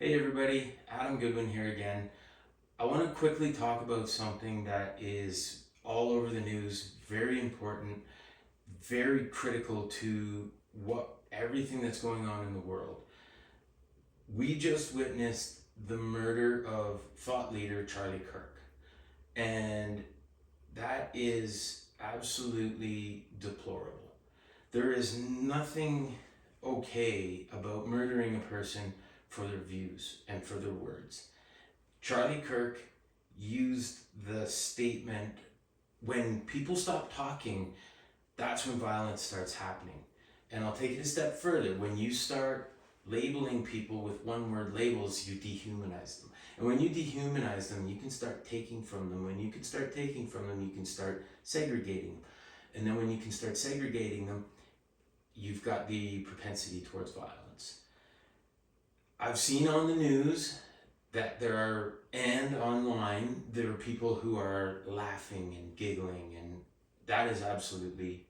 Hey everybody, Adam Goodwin here again. I want to quickly talk about something that is all over the news, very important, very critical to what everything that's going on in the world. We just witnessed the murder of thought leader Charlie Kirk, and that is absolutely deplorable. There is nothing okay about murdering a person for their views and for their words. Charlie Kirk used the statement, when people stop talking, that's when violence starts happening. And I'll take it a step further. When you start labeling people with one word labels, you dehumanize them. And when you dehumanize them, you can start taking from them. When you can start taking from them, you can start segregating them. And then when you can start segregating them, you've got the propensity towards violence. I've seen on the news that and online, there are people who are laughing and giggling, and that is absolutely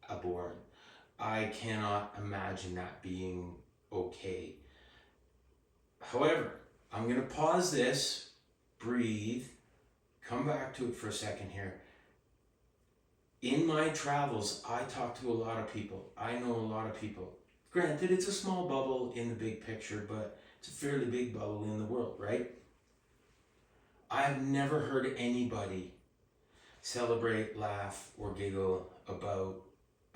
abhorrent. I cannot imagine that being okay. However, I'm going to pause this, breathe, come back to it for a second here. In my travels, I talk to a lot of people. I know a lot of people. Granted, it's a small bubble in the big picture, but it's a fairly big bubble in the world, right? I've never heard anybody celebrate, laugh, or giggle about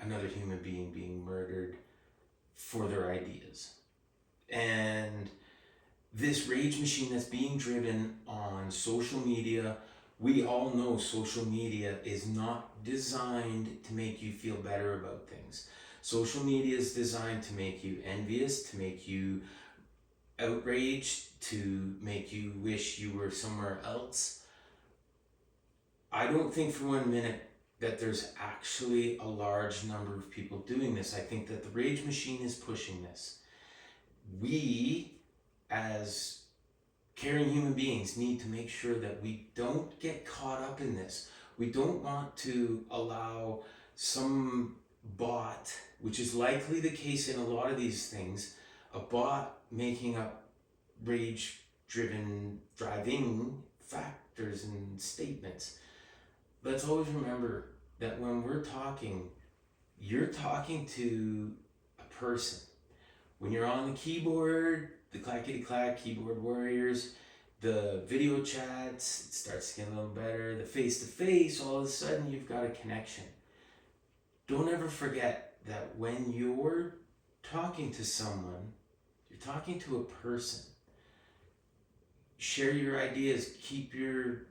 another human being being murdered for their ideas. And this rage machine that's being driven on social media, we all know social media is not designed to make you feel better about things. Social media is designed to make you envious, to make you outraged, to make you wish you were somewhere else. I don't think for 1 minute that there's actually a large number of people doing this. I think that the rage machine is pushing this. We, as caring human beings, need to make sure that we don't get caught up in this. We don't want to allow some bot, which is likely the case in a lot of these things, a bot making up rage-driven driving factors and statements. Let's always remember that when we're talking, you're talking to a person. When you're on the keyboard, the clackety-clack keyboard warriors, the video chats, it starts to get a little better. The face-to-face, all of a sudden you've got a connection. Don't ever forget that when you're talking to someone, you're talking to a person. Share your ideas, keep your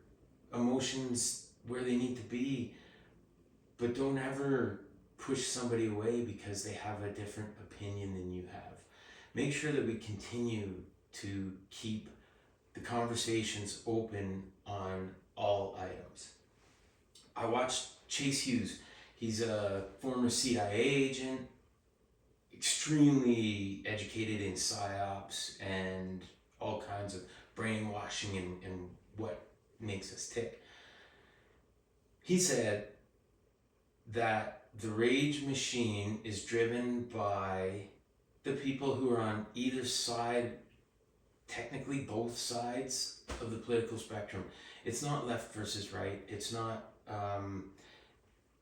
emotions where they need to be, but don't ever push somebody away because they have a different opinion than you have. Make sure that we continue to keep the conversations open on all items. I watched Chase Hughes. He's a former CIA agent, extremely educated in psyops and all kinds of brainwashing and what makes us tick. He said that the rage machine is driven by the people who are on either side, technically both sides of the political spectrum. It's not left versus right. It's not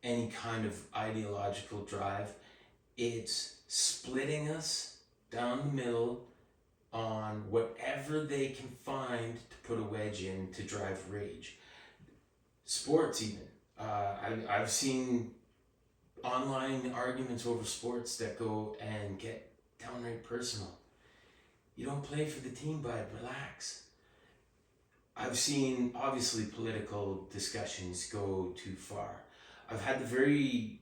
any kind of ideological drive. It's splitting us down the middle on whatever they can find to put a wedge in to drive rage. Sports even. I've seen online arguments over sports that go and get downright personal. You don't play for the team, bud. Relax. I've seen, obviously, political discussions go too far. I've had the very,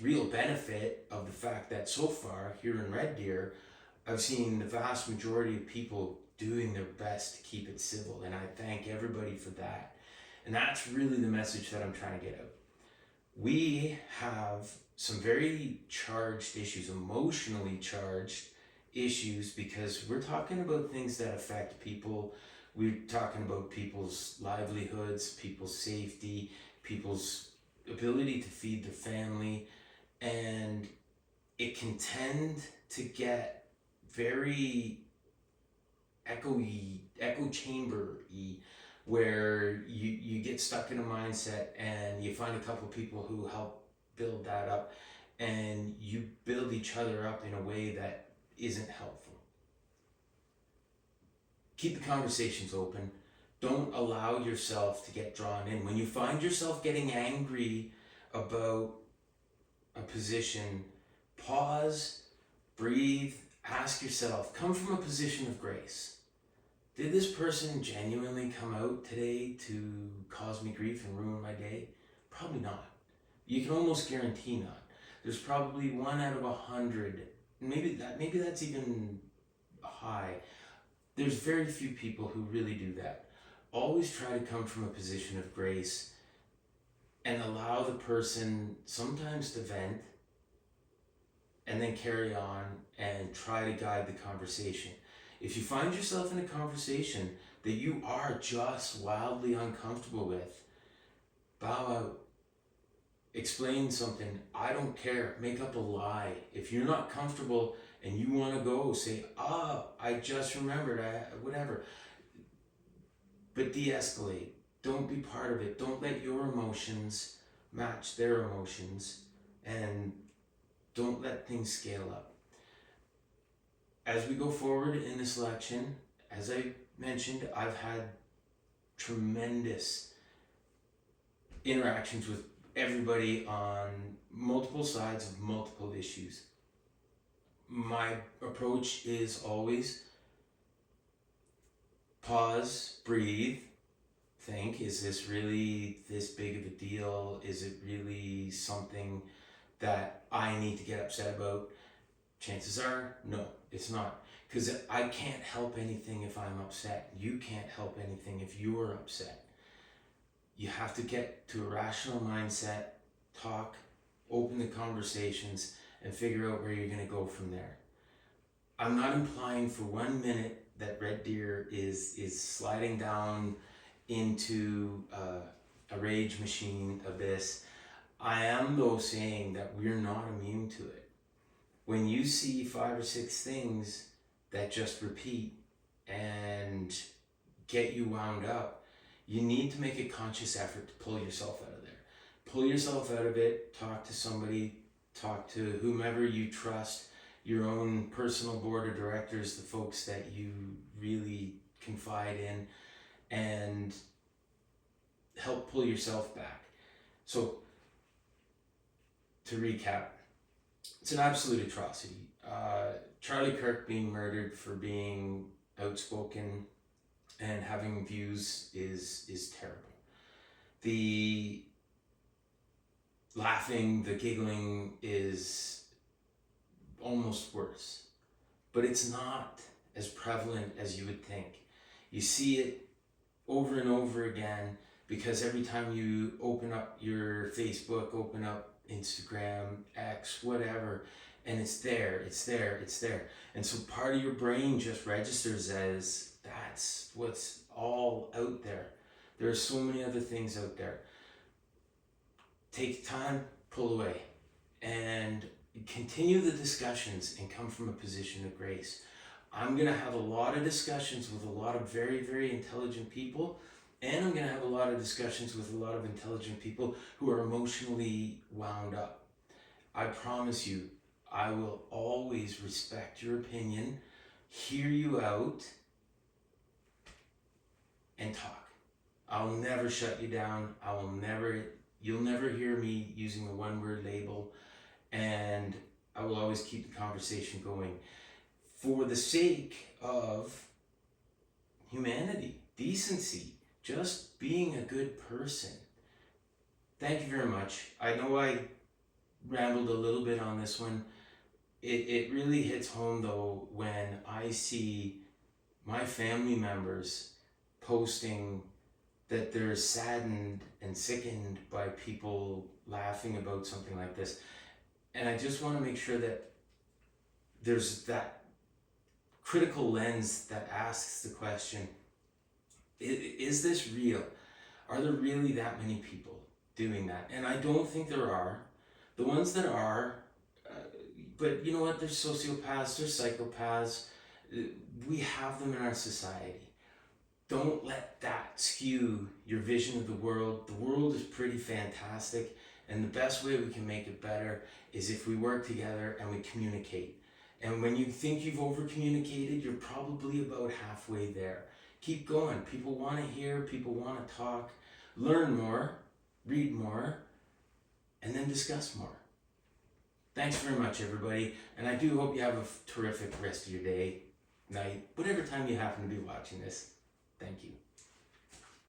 real benefit of the fact that so far, here in Red Deer, I've seen the vast majority of people doing their best to keep it civil, and I thank everybody for that. And that's really the message that I'm trying to get out. We have some very charged issues, emotionally charged issues, because we're talking about things that affect people. We're talking about people's livelihoods, people's safety, people's ability to feed their family, and it can tend to get very echo chamber-y, where you get stuck in a mindset and you find a couple people who help build that up, and you build each other up in a way that isn't helpful. Keep the conversations open. Don't allow yourself to get drawn in. When you find yourself getting angry about a position, pause, breathe, ask yourself, come from a position of grace. Did this person genuinely come out today to cause me grief and ruin my day? Probably not. You can almost guarantee not. There's probably 1 out of 100, maybe that's even high. There's very few people who really do that. Always try to come from a position of grace and allow the person sometimes to vent and then carry on and try to guide the conversation. If you find yourself in a conversation that you are just wildly uncomfortable with, bow out. Explain something. I don't care. Make up a lie. If you're not comfortable and you want to go, say, I just remembered, whatever. But de-escalate. Don't be part of it. Don't let your emotions match their emotions, and don't let things scale up. As we go forward in this election, as I mentioned, I've had tremendous interactions with everybody on multiple sides of multiple issues. My approach is always pause, breathe, think, is this really this big of a deal? Is it really something that I need to get upset about? Chances are, no, it's not. Because I can't help anything if I'm upset. You can't help anything if you're upset. You have to get to a rational mindset, talk, open the conversations, and figure out where you're going to go from there. I'm not implying for 1 minute that Red Deer is sliding down into a rage machine abyss. I am, though, saying that we're not immune to it. When you see 5 or 6 things that just repeat and get you wound up, you need to make a conscious effort to pull yourself out of there. Pull yourself out of it, talk to somebody, talk to whomever you trust, your own personal board of directors, the folks that you really confide in, and help pull yourself back. So, to recap, it's an absolute atrocity. Charlie Kirk being murdered for being outspoken and having views is terrible. The laughing, the giggling is almost worse, but it's not as prevalent as you would think. You see it over and over again because every time you open up your Facebook, open up Instagram, X, whatever, and it's there. And so part of your brain just registers as that's what's all out there. There are so many other things out there. Take time, pull away, and continue the discussions and come from a position of grace. I'm going to have a lot of discussions with a lot of very, very intelligent people, and I'm going to have a lot of discussions with a lot of intelligent people who are emotionally wound up. I promise you, I will always respect your opinion, hear you out, and talk. I'll never shut you down. You'll never hear me using the one-word label, and I will always keep the conversation going for the sake of humanity, decency, just being a good person. Thank you very much. I know I rambled a little bit on this one. It really hits home, though, when I see my family members posting that they're saddened and sickened by people laughing about something like this. And I just want to make sure that there's that critical lens that asks the question, is this real? Are there really that many people doing that? And I don't think there are. The ones that are, But you know what? There's sociopaths, there's psychopaths. We have them in our society. Don't let that skew your vision of the world. The world is pretty fantastic, and the best way we can make it better is if we work together and we communicate. And when you think you've over communicated, you're probably about halfway there. Keep going. People want to hear, people want to talk, learn more, read more, and then discuss more. Thanks very much, everybody, and I do hope you have a terrific rest of your day, night, whatever time you happen to be watching this. Thank you.